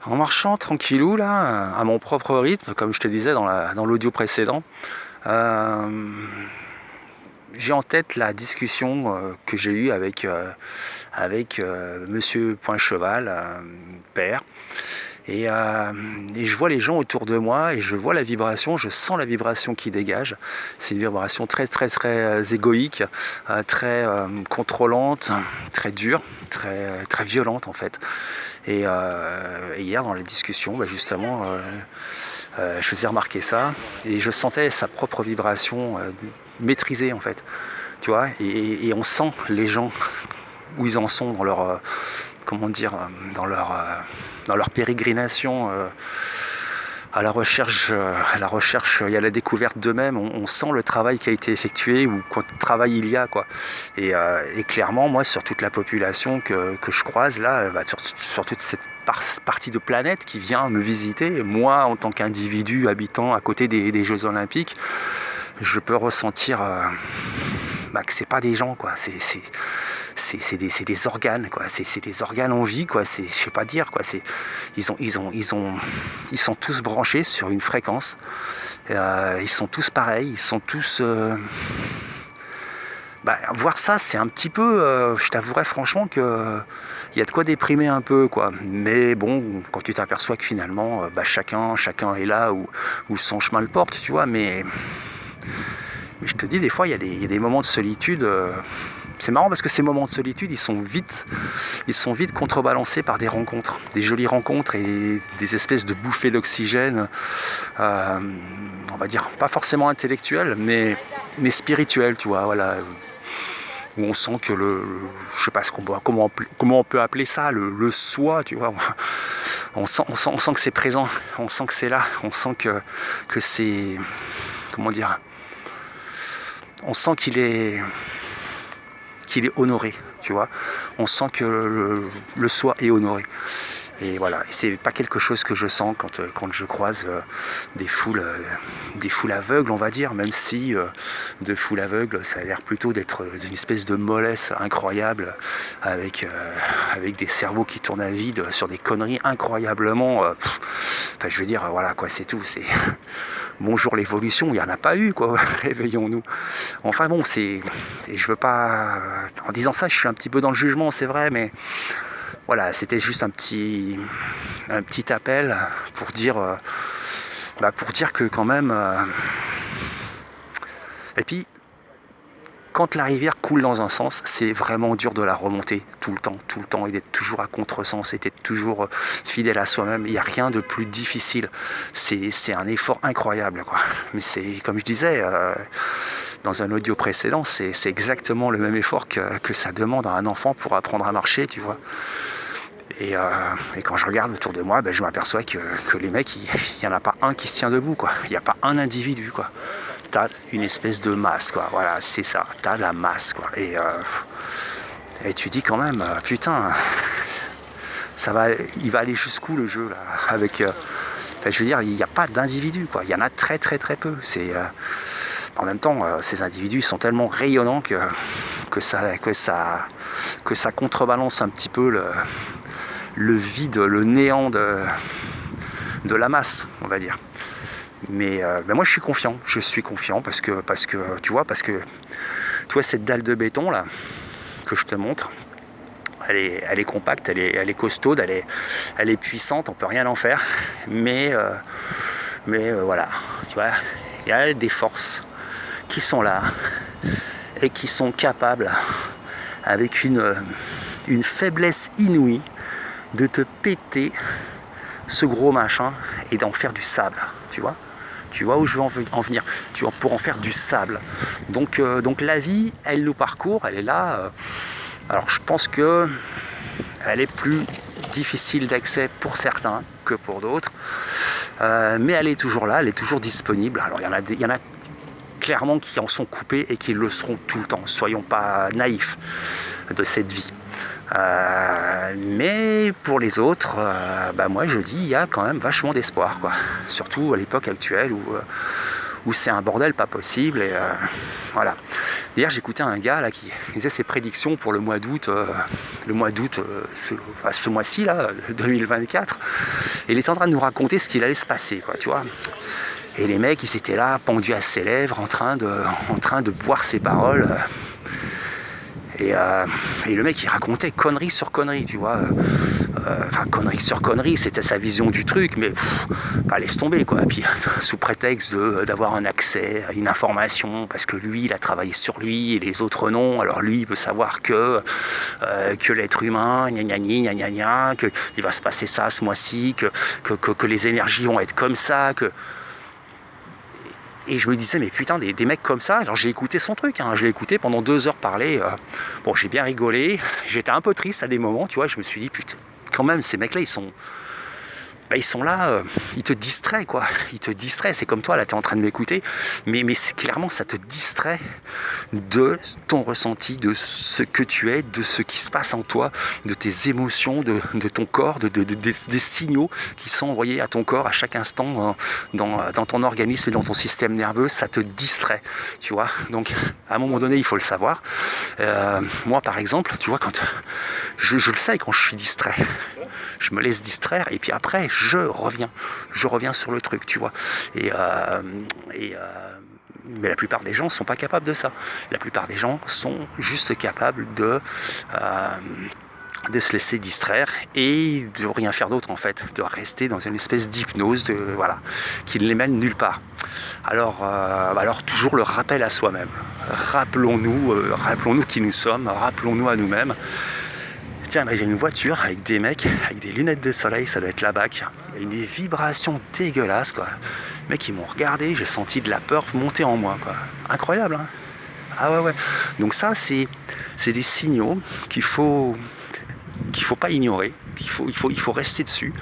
En marchant tranquillou là, à mon propre rythme, comme je te disais dans l'audio précédent, euh, j'ai en tête la discussion que j'ai eue avec Monsieur Poincheval, père, et, euh, et je vois les gens autour de moi et je vois la vibration, je sens la vibration qui dégage. C'est une vibration très très très égoïque, très contrôlante, très dure, très violente en fait. Et hier dans la discussion, justement, je faisais remarquer ça et je sentais sa propre vibration maîtrisée en fait. Tu vois, et on sent les gens où ils en sont dans leur, comment dire, dans leur pérégrination à la recherche et à la découverte d'eux-mêmes. On sent le travail qui a été effectué ou quoi de travail il y a quoi. Et clairement, moi, sur toute la population que je croise là, sur toute cette partie de planète qui vient me visiter, moi, en tant qu'individu habitant à côté des Jeux Olympiques, je peux ressentir que c'est pas des gens quoi. C'est des organes quoi, c'est des organes en vie quoi, je sais pas dire quoi, ils sont tous branchés sur une fréquence, ils sont tous pareils, ils sont tous voir ça c'est un petit peu, je t'avouerais franchement que il y a de quoi déprimer un peu quoi, mais bon quand tu t'aperçois que finalement chacun est là où son chemin le porte tu vois, mais je te dis, des fois, il y a des moments de solitude. C'est marrant parce que ces moments de solitude, ils sont vite contrebalancés par des rencontres, des jolies rencontres et des espèces de bouffées d'oxygène, euh, on va dire, pas forcément intellectuelles, mais spirituelles, tu vois, voilà, où on sent que je sais pas comment on peut appeler ça, le soi, tu vois, on sent que c'est présent, on sent que c'est là, on sent que c'est, comment dire, on sent qu'il est honoré, tu vois. On sent que le soi est honoré. Et voilà, et c'est pas quelque chose que je sens quand je croise des foules aveugles, on va dire, même si de foules aveugles, ça a l'air plutôt d'être une espèce de mollesse incroyable, avec des cerveaux qui tournent à vide sur des conneries incroyablement. Enfin, je veux dire, voilà quoi, c'est tout. C'est bonjour l'évolution, il n'y en a pas eu quoi. Réveillons-nous. Enfin bon, et je veux pas. En disant ça, je suis un petit peu dans le jugement, c'est vrai, mais voilà, c'était juste un petit appel pour dire que quand même. Et puis, quand la rivière coule dans un sens, c'est vraiment dur de la remonter tout le temps, et d'être toujours à contresens, et d'être toujours fidèle à soi-même. Il n'y a rien de plus difficile. C'est un effort incroyable, quoi. Mais c'est, comme je disais dans un audio précédent, c'est exactement le même effort que ça demande à un enfant pour apprendre à marcher, tu vois. Et quand je regarde autour de moi, je m'aperçois que les mecs, il n'y en a pas un qui se tient debout, quoi. Il n'y a pas un individu, quoi. T'as une espèce de masse, quoi. Voilà, c'est ça. T'as la masse, quoi. Et tu dis quand même, putain, il va aller jusqu'où le jeu, là, avec... je veux dire, il n'y a pas d'individus, quoi. Il y en a très, très, très peu. En même temps, ces individus sont tellement rayonnants que ça contrebalance un petit peu le vide, le néant de la masse, on va dire. Mais moi je suis confiant parce que tu vois cette dalle de béton là que je te montre, elle est compacte, elle est costaude, elle est puissante, on peut rien en faire. Voilà, tu vois, il y a des forces qui sont là et qui sont capables, avec une faiblesse inouïe, de te péter ce gros machin et d'en faire du sable, tu vois. Tu vois où je veux en venir, tu vois, pour en faire du sable. Donc la vie, elle nous parcourt, elle est là. Alors je pense que elle est plus difficile d'accès pour certains que pour d'autres, mais elle est toujours là, elle est toujours disponible. Alors il y en a clairement qui en sont coupés et qui le seront tout le temps. Soyons pas naïfs de cette vie. Mais pour les autres, moi je dis il y a quand même vachement d'espoir, quoi. Surtout à l'époque actuelle où c'est un bordel pas possible. Et voilà. D'ailleurs, j'écoutais un gars là qui faisait ses prédictions pour le mois d'août, ce mois-ci là, 2024. Et il était en train de nous raconter ce qu'il allait se passer, quoi, tu vois. Et les mecs, ils étaient là, pendus à ses lèvres, en train de boire ses paroles. Et le mec, il racontait connerie sur connerie, tu vois. Enfin, connerie sur connerie, c'était sa vision du truc, mais bah, laisse tomber, quoi. Et puis, sous prétexte d'avoir un accès à une information, parce que lui, il a travaillé sur lui, et les autres non, alors lui, il peut savoir que l'être humain, gna gna gna gna gna, qu'il va se passer ça ce mois-ci, que les énergies vont être comme ça, que... Et je me disais, mais putain, des mecs comme ça. Alors j'ai écouté son truc, hein. Je l'ai écouté pendant 2 heures parler. Bon, j'ai bien rigolé. J'étais un peu triste à des moments, tu vois. Je me suis dit, putain, quand même, ces mecs-là, ils sont là, ils te distraient, quoi. Ils te distraient. C'est comme toi, là, tu es en train de m'écouter. Mais clairement, ça te distrait de ton ressenti, de ce que tu es, de ce qui se passe en toi, de tes émotions, de ton corps, des signaux qui sont envoyés à ton corps à chaque instant dans ton organisme et dans ton système nerveux. Ça te distrait, tu vois. Donc, à un moment donné, il faut le savoir. Moi, par exemple, tu vois, quand je le sais quand je suis distrait. Je me laisse distraire et puis après je reviens sur le truc, tu vois. Mais la plupart des gens ne sont pas capables de ça. La plupart des gens sont juste capables de se laisser distraire et de rien faire d'autre, en fait, de rester dans une espèce d'hypnose voilà, qui ne les mène nulle part. Alors toujours le rappel à soi-même. Rappelons-nous qui nous sommes, rappelons-nous à nous-mêmes. Tiens, j'ai une voiture avec des mecs avec des lunettes de soleil, ça doit être la BAC. Il y a une vibration dégueulasse, quoi. Les mecs, ils m'ont regardé, j'ai senti de la peur monter en moi, quoi. Incroyable, hein. Ah ouais. Donc ça, c'est des signaux qu'il faut pas ignorer. Il faut rester dessus.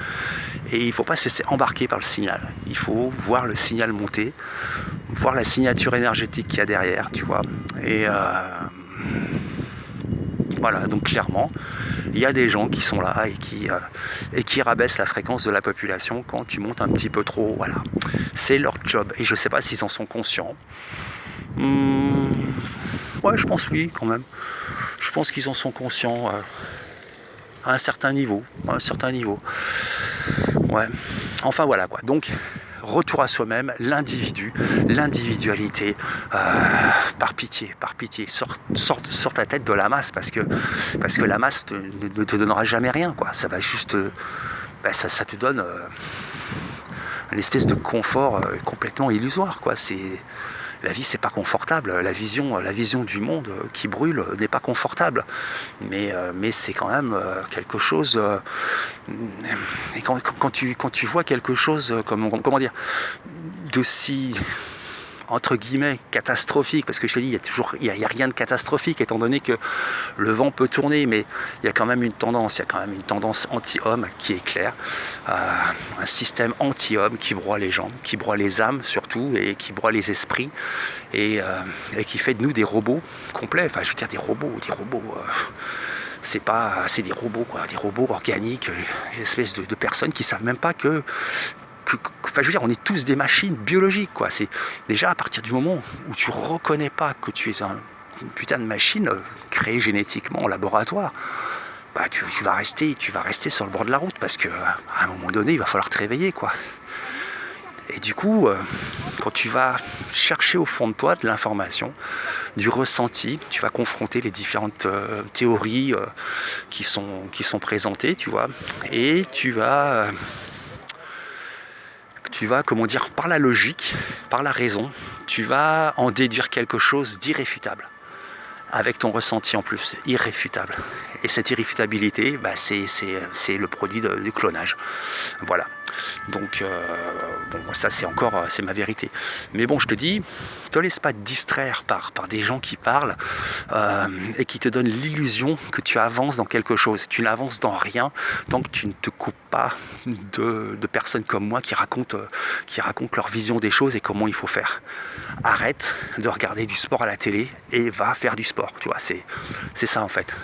Et il ne faut pas se laisser embarquer par le signal. Il faut voir le signal monter, voir la signature énergétique qu'il y a derrière, tu vois. Et voilà, donc clairement, il y a des gens qui sont là et qui rabaissent la fréquence de la population quand tu montes un petit peu trop. Voilà, c'est leur job et je ne sais pas s'ils en sont conscients. Ouais, je pense oui, quand même. Je pense qu'ils en sont conscients à un certain niveau. Ouais. Enfin voilà quoi. Donc retour à soi-même, l'individualité, par pitié, sors ta tête de la masse parce que la masse ne te donnera jamais rien, quoi. Ça va juste, ça te donne une espèce de confort complètement illusoire, quoi. La vie, c'est pas confortable. La vision du monde qui brûle n'est pas confortable. Mais c'est quand même quelque chose. Et quand tu vois quelque chose comment dire, d'aussi entre guillemets catastrophique, parce que je te dis, il y a rien de catastrophique étant donné que le vent peut tourner, mais il y a quand même une tendance, anti-homme qui est claire, un système anti-homme qui broie les gens, qui broie les âmes surtout, et qui broie les esprits, et qui fait de nous des robots complets, enfin je veux dire des robots, c'est des robots, quoi, des robots organiques, des espèces de personnes qui savent même pas enfin, je veux dire, on est tous des machines biologiques, quoi. C'est déjà à partir du moment où tu reconnais pas que tu es une putain de machine créée génétiquement en laboratoire, bah tu vas rester sur le bord de la route parce que à un moment donné, il va falloir te réveiller, quoi. Et du coup, quand tu vas chercher au fond de toi de l'information, du ressenti, tu vas confronter les différentes théories qui sont présentées, tu vois, et tu vas, comment dire, par la logique, par la raison, tu vas en déduire quelque chose d'irréfutable. Avec ton ressenti en plus, irréfutable. Et cette irréfutabilité, bah, c'est le produit du clonage. Voilà. Donc, ça c'est ma vérité. Mais bon, je te dis, ne te laisse pas distraire par des gens qui parlent et qui te donnent l'illusion que tu avances dans quelque chose. Tu n'avances dans rien tant que tu ne te coupes pas de personnes comme moi qui racontent leur vision des choses et comment il faut faire. Arrête de regarder du sport à la télé et va faire du sport. Tu vois, c'est ça en fait.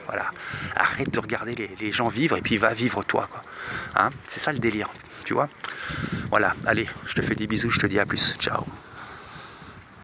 Voilà. Arrête de regarder les gens vivre et puis va vivre toi, quoi. Hein, c'est ça le délire, tu vois. Voilà, allez, je te fais des bisous, je te dis à plus. Ciao.